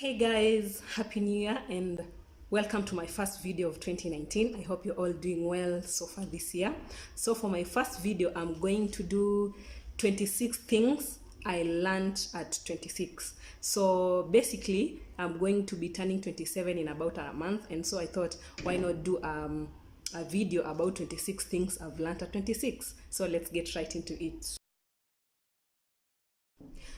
Hey guys, happy new year and welcome to my first video of 2019. I hope you're all doing well so far this year. So for my first video, I'm going to do 26 things I learned at 26. So basically, I'm going to be turning 27 in about a month, and so I thought, why not do a video about 26 things I've learned at 26. So let's get right into it.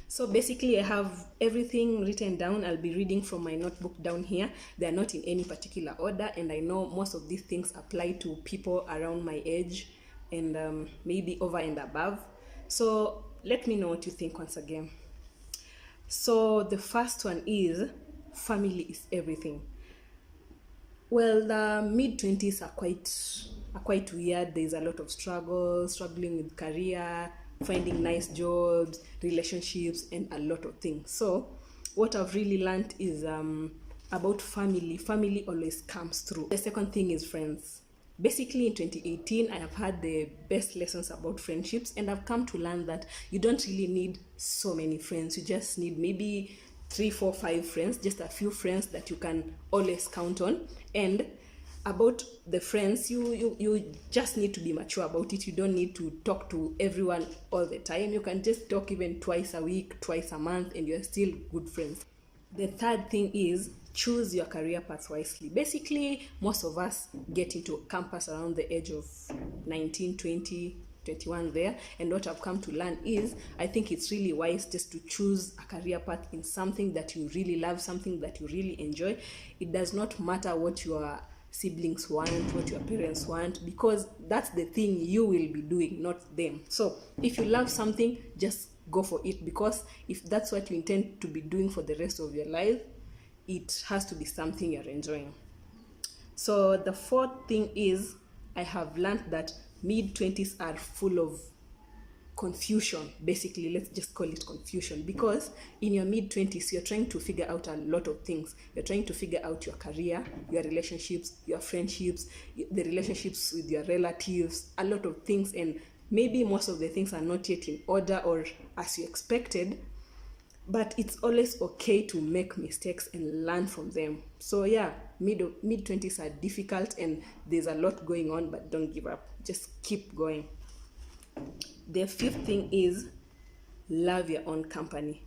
So basically I have everything written down. I'll be reading from my notebook down here. They're not in any particular order, and I know most of these things apply to people around my age and maybe over and above. So let me know what you think once again. So the first one is family is everything. Well, the mid-20s are quite weird. There's a lot of struggling with career, finding nice jobs, relationships, and a lot of things. So what I've really learned is about family. Family always comes through. The second thing is friends. Basically in 2018, I have had the best lessons about friendships, and I've come to learn that you don't really need so many friends. You just need maybe 3, 4, 5 friends, just a few friends that you can always count on. And about the friends, you just need to be mature about it. You don't need to talk to everyone all the time. You can just talk even twice a week, twice a month, and you're still good friends. The third thing is choose your career path wisely. Basically, most of us get into campus around the age of 19, 20, 21 there, and what I've come to learn is I think it's really wise just to choose a career path in something that you really love, something that you really enjoy. It does not matter what your siblings want, what your parents want, because that's the thing you will be doing, not them. So if you love something, just go for it, because if that's what you intend to be doing for the rest of your life, it has to be something you're enjoying. So the fourth thing is I have learned that mid-20s are full of confusion. Basically, let's just call it confusion, because in your mid-20s you're trying to figure out a lot of things. You're trying to figure out your career, your relationships, your friendships, the relationships with your relatives, a lot of things, and maybe most of the things are not yet in order or as you expected, but it's always okay to make mistakes and learn from them. So yeah, mid-20s are difficult and there's a lot going on, but don't give up, just keep going. The fifth thing is love your own company.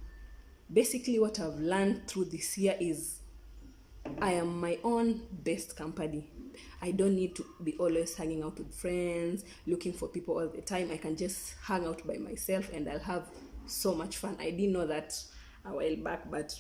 Basically, what I've learned through this year is I am my own best company. I don't need to be always hanging out with friends, looking for people all the time. I can just hang out by myself and I'll have so much fun. I didn't know that a while back, but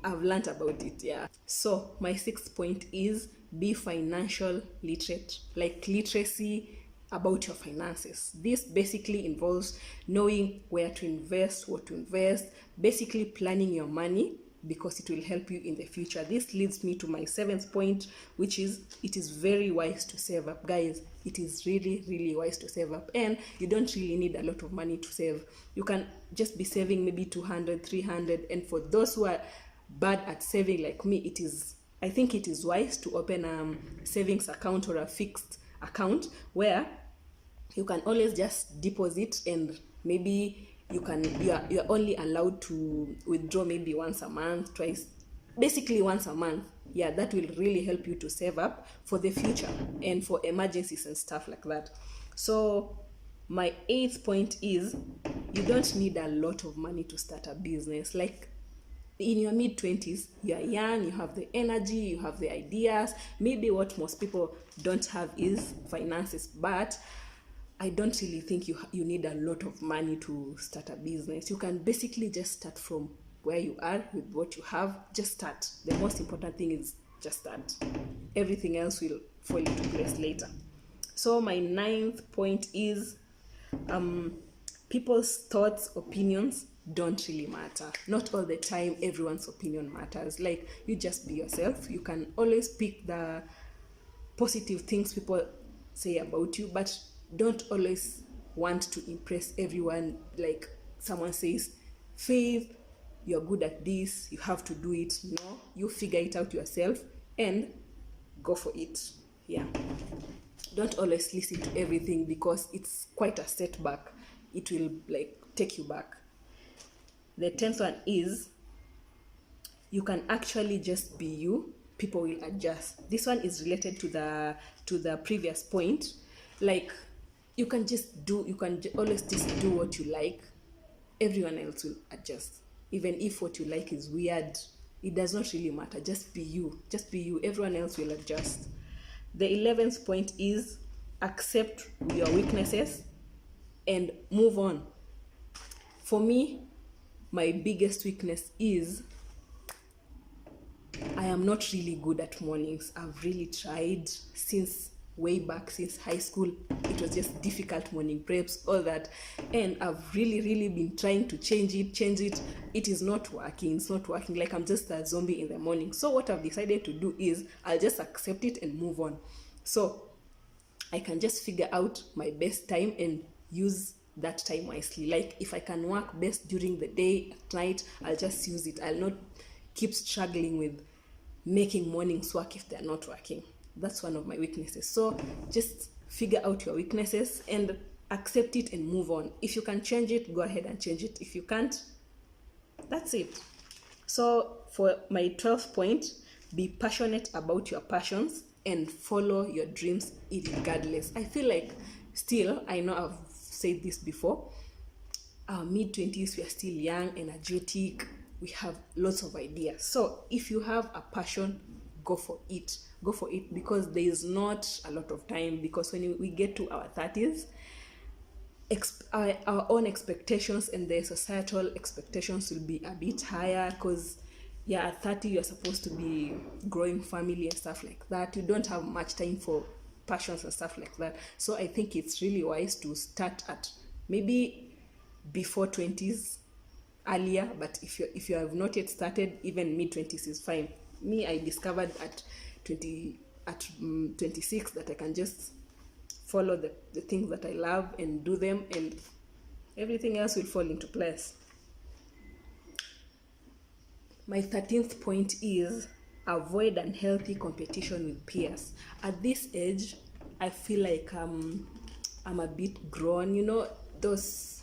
I've learned about it, yeah. So my sixth point is be financial literate, like literacy about your finances. This basically involves knowing where to invest, what to invest, basically planning your money, because it will help you in the future. This leads me to my seventh point, which is it is very wise to save up. Guys, it is really wise to save up, and you don't really need a lot of money to save. You can just be saving maybe 200, 300, and for those who are bad at saving like me, I think it is wise to open a savings account or a fixed account where you can always just deposit, and maybe you're only allowed to withdraw maybe once a month, twice, basically once a month. Yeah, that will really help you to save up for the future and for emergencies and stuff like that. So my eighth point is you don't need a lot of money to start a business. Like in your mid-20s, you're young, you have the energy, you have the ideas. Maybe what most people don't have is finances, but I don't really think you need a lot of money to start a business. You can basically just start from where you are with what you have. Just start. The most important thing is just start. Everything else will fall into place later. So my ninth point is people's thoughts, opinions don't really matter. Not all the time everyone's opinion matters. Like, you just be yourself. You can always pick the positive things people say about you, but don't always want to impress everyone. Like someone says, Faith, you're good at this, you have to do it. No, you figure it out yourself and go for it. Yeah, don't always listen to everything, because it's quite a setback. It will like take you back. The 10th one is you can actually just be you. People will adjust. This one is related to the previous point. Like, you can always just do what you like. Everyone else will adjust. Even if what you like is weird, it does not really matter. Just be you. Just be you. Everyone else will adjust. The 11th point is accept your weaknesses and move on. For me, my biggest weakness is I am not really good at mornings. I've really tried since way back, since high school. It was just difficult, morning preps, all that. And I've really been trying to change it. It is not working. It's not working. Like, I'm just a zombie in the morning. So what I've decided to do is I'll just accept it and move on. So I can just figure out my best time and use that time wisely. Like, if I can work best during the day, at night, I'll just use it. I'll not keep struggling with making mornings work if they're not working. That's one of my weaknesses. So just figure out your weaknesses and accept it and move on. If you can change it, go ahead and change it. If you can't, that's it. So for my 12th point, be passionate about your passions and follow your dreams regardless. I feel like still, I know I've said this before, our mid-20s, we are still young, energetic, we have lots of ideas. So if you have a passion, go for it. Go for it, because there is not a lot of time. Because when we get to our 30s, our own expectations and the societal expectations will be a bit higher, because at 30 you're supposed to be growing family and stuff like that. You don't have much time for passions and stuff like that. So I think it's really wise to start at maybe before 20s, earlier. But if you have not yet started, even mid-20s is fine. Me, I discovered at 26 that I can just follow the things that I love and do them, and everything else will fall into place. My 13th point is avoid unhealthy competition with peers. At this age, I feel like I'm a bit grown. Those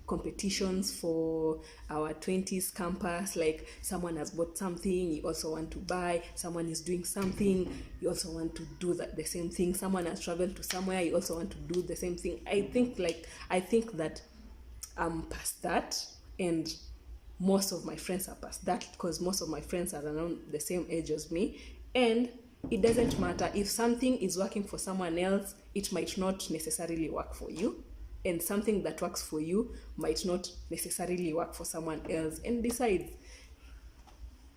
competitions for our 20s campus, like someone has bought something, you also want to buy. Someone is doing something, you also want to do the same thing. Someone has traveled to somewhere, you also want to do the same thing. I think that I'm past that, and most of my friends are past that, because most of my friends are around the same age as me. And it doesn't matter if something is working for someone else, it might not necessarily work for you, and something that works for you might not necessarily work for someone else. And besides,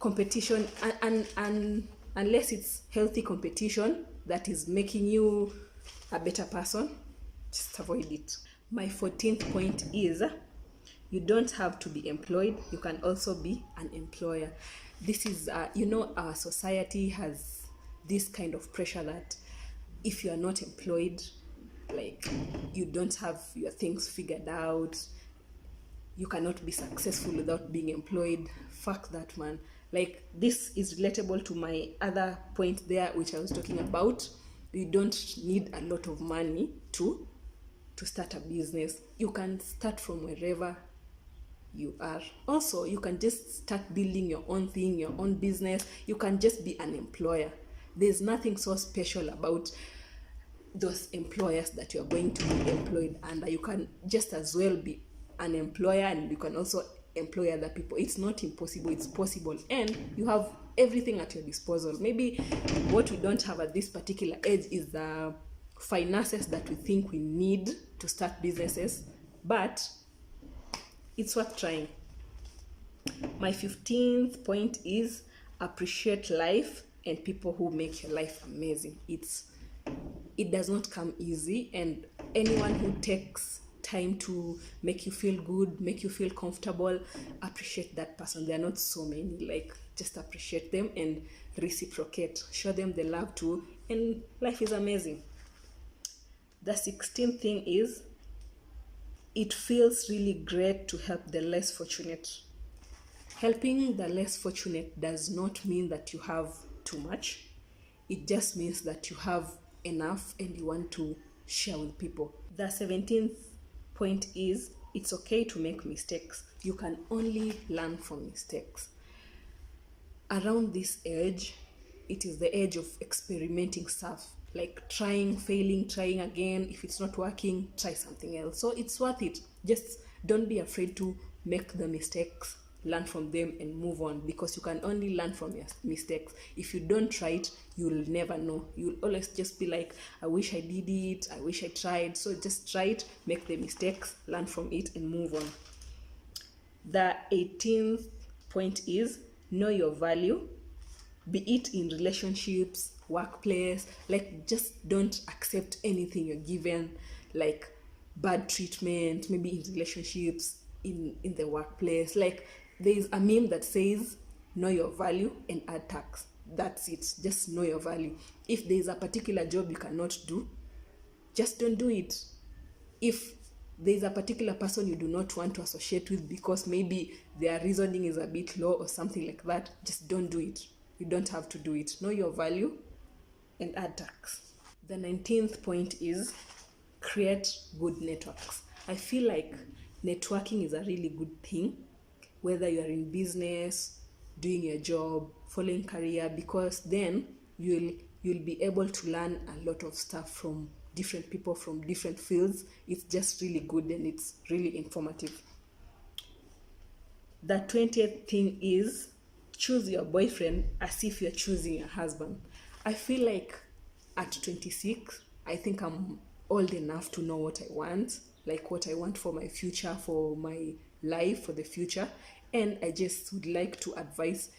competition, and unless it's healthy competition that is making you a better person, just avoid it. My 14th point is you don't have to be employed. You can also be an employer. This is, our society has this kind of pressure that if you are not employed, like, you don't have your things figured out, you cannot be successful without being employed. Fuck that, man. Like, this is relatable to my other point there, which I was talking about. You don't need a lot of money to start a business. You can start from wherever you are. Also, you can just start building your own thing, your own business. You can just be an employer. There's nothing so special about those employers that you're going to be employed under. You can just as well be an employer, and you can also employ other people. It's not impossible, it's possible, and you have everything at your disposal. Maybe what we don't have at this particular age is the finances that we think we need to start businesses, but it's worth trying. My 15th point is appreciate life and people who make your life amazing. It does not come easy, and anyone who takes time to make you feel good, make you feel comfortable, appreciate that person. There are not so many. Like, just appreciate them and reciprocate. Show them the love too, and life is amazing. The 16th thing is it feels really great to help the less fortunate. Helping the less fortunate does not mean that you have too much. It just means that you have enough and you want to share with people. The 17th point is it's okay to make mistakes. You can only learn from mistakes. around this age, it is the age of experimenting stuff, like trying, failing, trying again. If it's not working, try something else. So it's worth it. Just don't be afraid to make the mistakes, learn from them, and move on, because you can only learn from your mistakes. If you don't try it, you'll never know. You'll always just be like, I wish I did it, I wish I tried. So just try it, make the mistakes, learn from it, and move on. The 18th point is know your value, be it in relationships, workplace. Like, just don't accept anything you're given, like bad treatment, maybe in relationships, in the workplace. Like, there is a meme that says know your value and add tax. That's it. Just know your value. If there is a particular job you cannot do, just don't do it. If there is a particular person you do not want to associate with because maybe their reasoning is a bit low or something like that, just don't do it. You don't have to do it. Know your value and add tax. The 19th point is create good networks. I feel like networking is a really good thing, whether you are in business, doing your job, following career, because then you'll be able to learn a lot of stuff from different people from different fields. It's just really good and it's really informative. The 20th thing is choose your boyfriend as if you're choosing your husband. I feel like at 26, I think I'm old enough to know what I want, like what I want for my future, for my life, for the future. And I just would like to advise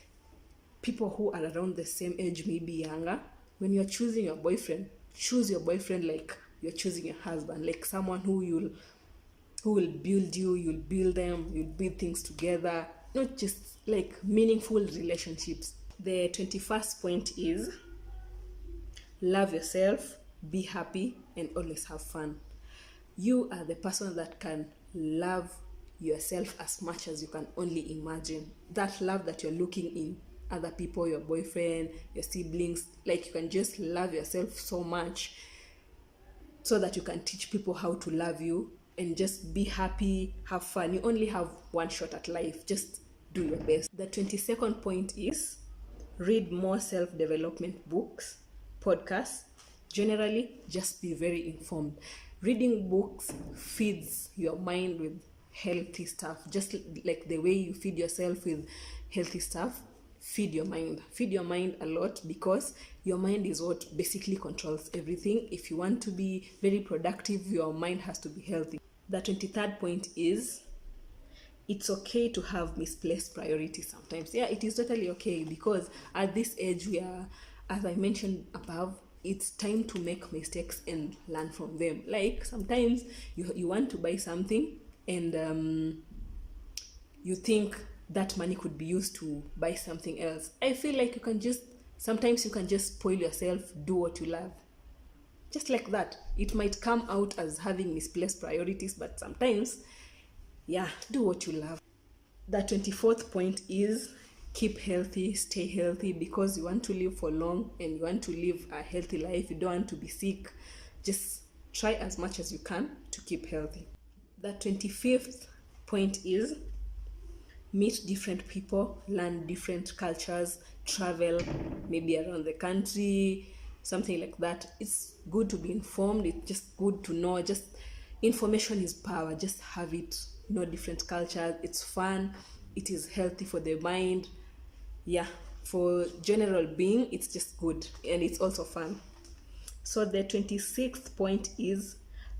people who are around the same age, maybe younger, when you're choosing your boyfriend, choose your boyfriend like you're choosing your husband, like someone who will build you, you'll build them, you'll build things together, not just like meaningful relationships. The 21st point is love yourself, be happy, and always have fun. You are the person that can love yourself as much as you can only imagine. That love that you're looking in other people, your boyfriend, your siblings, like you can just love yourself so much so that you can teach people how to love you, and just be happy, have fun. You only have one shot at life. Just do your best. The 22nd point is read more self-development books, podcasts. Generally, just be very informed. Reading books feeds your mind with healthy stuff. Just like the way you feed yourself with healthy stuff, feed your mind a lot, because your mind is what basically controls everything. If you want to be very productive, your mind has to be healthy. The 23rd point is it's okay to have misplaced priorities sometimes. Yeah, it is totally okay, because at this age we are, as I mentioned above, it's time to make mistakes and learn from them. Like sometimes you want to buy something and you think that money could be used to buy something else. I feel like sometimes you can just spoil yourself, do what you love. Just like that. It might come out as having misplaced priorities, but sometimes, yeah, do what you love. The 24th point is keep healthy, stay healthy, because you want to live for long and you want to live a healthy life. You don't want to be sick. Just try as much as you can to keep healthy. The 25th point is meet different people, learn different cultures, travel maybe around the country, something like that. It's good to be informed. It's just good to know. Just information is power. Just have it. Know different cultures. It's fun. It is healthy for the mind. Yeah, for general being, it's just good, and it's also fun. So the 26th point is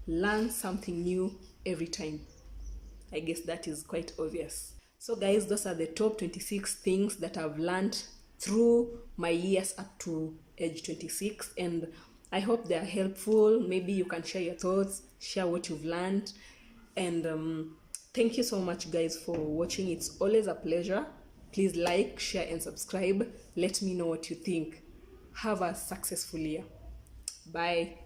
learn something new every time. I guess that is quite obvious. So guys, those are the top 26 things that I've learned through my years up to age 26, and I hope they are helpful. Maybe you can share your thoughts, share what you've learned, and thank you so much guys for watching. It's always a pleasure. Please like, share, and subscribe. Let me know what you think. Have a successful year. Bye.